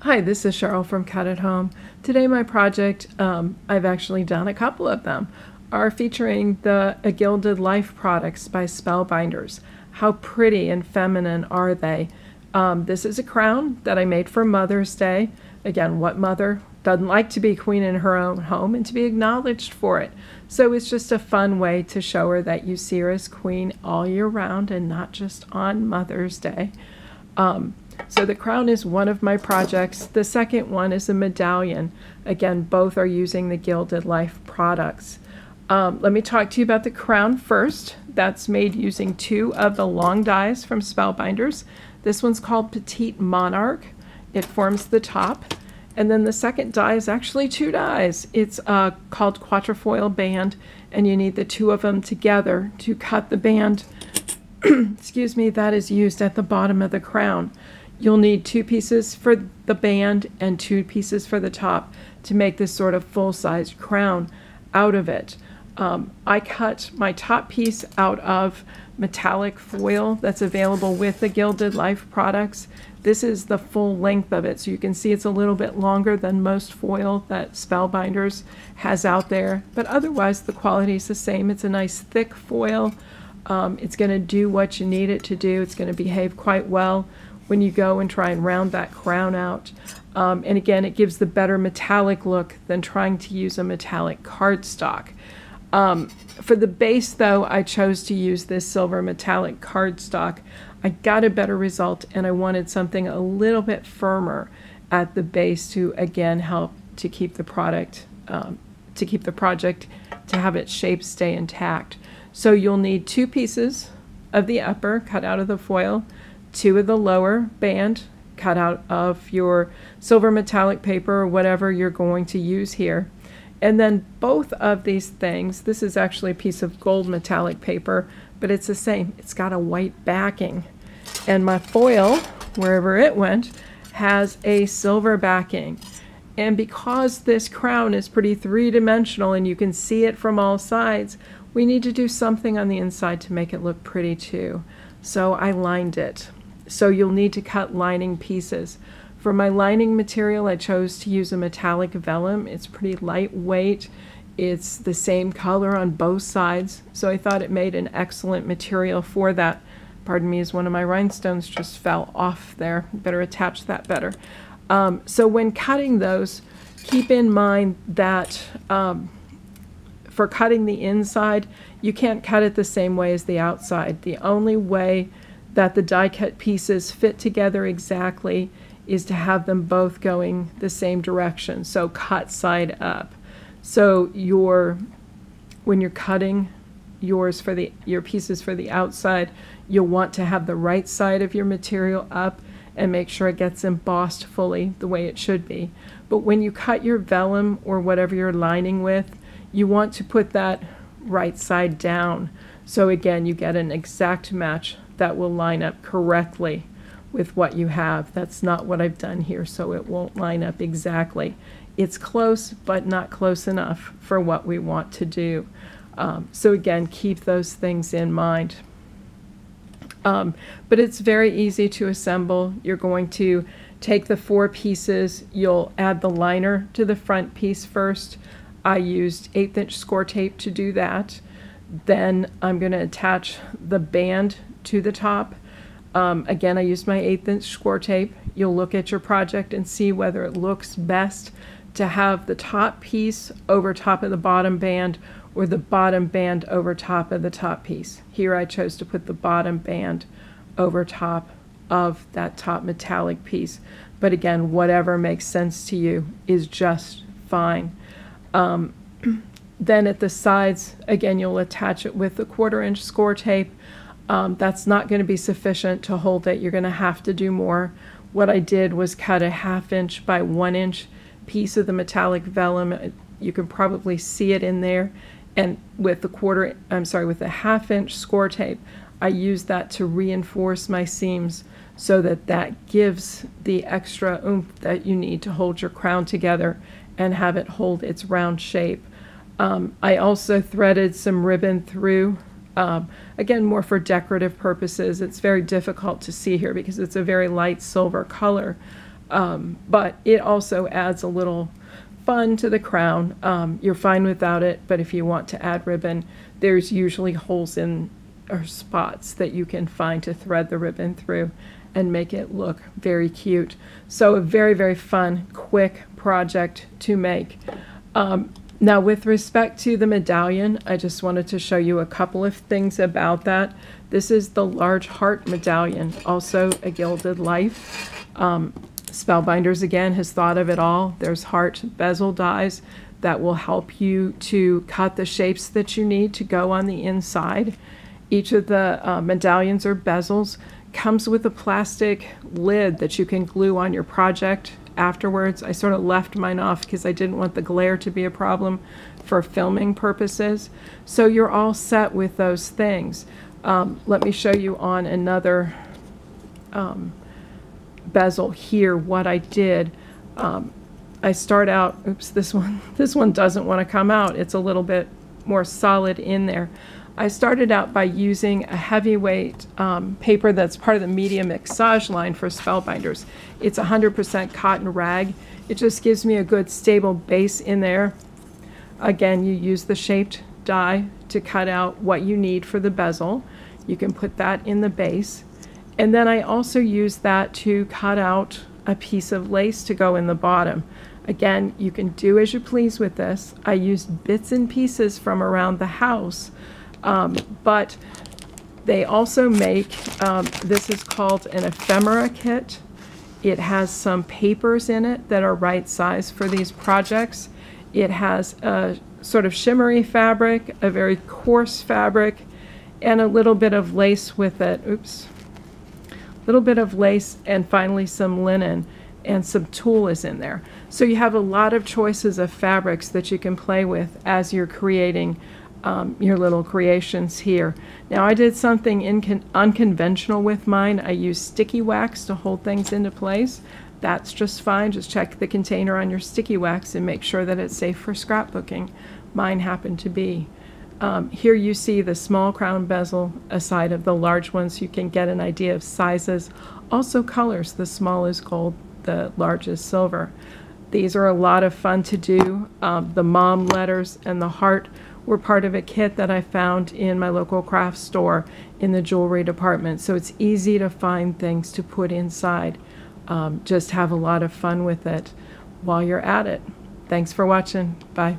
Hi, this is Cheryl from Cut at Home. Today my project, I've actually done a couple of them, are featuring the A Gilded Life products by Spellbinders. How pretty and feminine are they? This is a crown that I made for Mother's Day. Again, what mother doesn't like to be queen in her own home and to be acknowledged for it? So it's just a fun way to show her that you see her as queen all year round and not just on Mother's Day. So the crown is one of my projects. The second one is a medallion. Again, both are using the Gilded Life products. Let me talk to you about the crown first. That's made using 2 of the long dies from Spellbinders. This one's called Petite Monarch. It forms the top. And then the second die is actually 2 dies. It's called quatrefoil band, and you need the 2 of them together to cut the band excuse me, that is used at the bottom of the crown. You'll need 2 pieces for the band and 2 pieces for the top to make this sort of full-size crown out of it. I cut my top piece out of metallic foil that's available with the Gilded Life products. This is the full length of it, so you can see it's a little bit longer than most foil that Spellbinders has out there, but otherwise the quality is the same. It's a nice thick foil. It's going to do what you need it to do. It's going to behave quite well when you go and try and round that crown out. And again, it gives the better metallic look than trying to use a metallic cardstock. For the base, though, I chose to use this silver metallic cardstock. I got a better result, and I wanted something a little bit firmer at the base to, again, help to keep the project to have its shape stay intact. So you'll need 2 pieces of the upper cut out of the foil, 2 of the lower band cut out of your silver metallic paper or whatever you're going to use here. And then both of these things, this is actually a piece of gold metallic paper, but it's the same. It's got a white backing. And my foil, wherever it went, has a silver backing. And because this crown is pretty 3-dimensional and you can see it from all sides, we need to do something on the inside to make it look pretty too. So I lined it. So you'll need to cut lining pieces. For my lining material, I chose to use a metallic vellum. It's pretty lightweight. It's the same color on both sides. So I thought it made an excellent material for that. Pardon me, as one of my rhinestones just fell off there. Better attach that better. So when cutting those, keep in mind that for cutting the inside, you can't cut it the same way as the outside. The only way that the die cut pieces fit together exactly is to have them both going the same direction, so cut side up. So when you're cutting your pieces for the outside, you'll want to have the right side of your material up and make sure it gets embossed fully the way it should be. But when you cut your vellum or whatever you're lining with, you want to put that right side down. So again, you get an exact match that will line up correctly with what you have. That's not what I've done here, so it won't line up exactly. It's close, but not close enough for what we want to do. So again, keep those things in mind. But it's very easy to assemble. You're going to take the 4 pieces. You'll add the liner to the front piece first. I used 1/8" score tape to do that. Then I'm going to attach the band to the top. Again, I used my 1/8" score tape. You'll look at your project and see whether it looks best to have the top piece over top of the bottom band or the bottom band over top of the top piece. Here I chose to put the bottom band over top of that top metallic piece. But again, whatever makes sense to you is just fine. Then at the sides, again, you'll attach it with the 1/4" score tape. That's not going to be sufficient to hold it. You're going to have to do more. What I did was cut a 1/2 inch by 1 inch piece of the metallic vellum. You can probably see it in there. And with the with the 1/2 inch score tape, I used that to reinforce my seams so that gives the extra oomph that you need to hold your crown together and have it hold its round shape. I also threaded some ribbon through, again, more for decorative purposes. It's very difficult to see here because it's a very light silver color. But it also adds a little fun to the crown. You're fine without it, but if you want to add ribbon, there's usually holes in or spots that you can find to thread the ribbon through and make it look very cute. So a very, very fun, quick project to make. Now with respect to the medallion, I just wanted to show you a couple of things about that. This is the large heart medallion, also a gilded life. Spellbinders again has thought of it all. There's heart bezel dies that will help you to cut the shapes that you need to go on the inside. Each of the medallions or bezels comes with a plastic lid that you can glue on your project afterwards. I sort of left mine off because I didn't want the glare to be a problem for filming purposes. So you're all set with those things. Let me show you on another bezel here what I did. I start out, oops, this one doesn't want to come out. It's a little bit more solid in there. I started out by using a heavyweight paper that's part of the Media Mixage line for Spellbinders. It's 100% cotton rag. It just gives me a good stable base in there. Again, you use the shaped die to cut out what you need for the bezel. You can put that in the base. And then I also use that to cut out a piece of lace to go in the bottom. Again, you can do as you please with this. I used bits and pieces from around the house. But they also make, this is called an ephemera kit. It has some papers in it that are right size for these projects. It has a sort of shimmery fabric, a very coarse fabric, and a little bit of lace with it. Oops. A little bit of lace, and finally some linen, and some tulle is in there. So you have a lot of choices of fabrics that you can play with as you're creating your little creations here. Now I did something unconventional with mine. I used sticky wax to hold things into place. That's just fine. Just check the container on your sticky wax and make sure that it's safe for scrapbooking. Mine happened to be. Here you see the small crown bezel aside of the large ones. You can get an idea of sizes. Also colors. The small is gold, the large is silver. These are a lot of fun to do. The mom letters and the heart were part of a kit that I found in my local craft store in the jewelry department. So it's easy to find things to put inside. Just have a lot of fun with it while you're at it. Thanks for watching. Bye.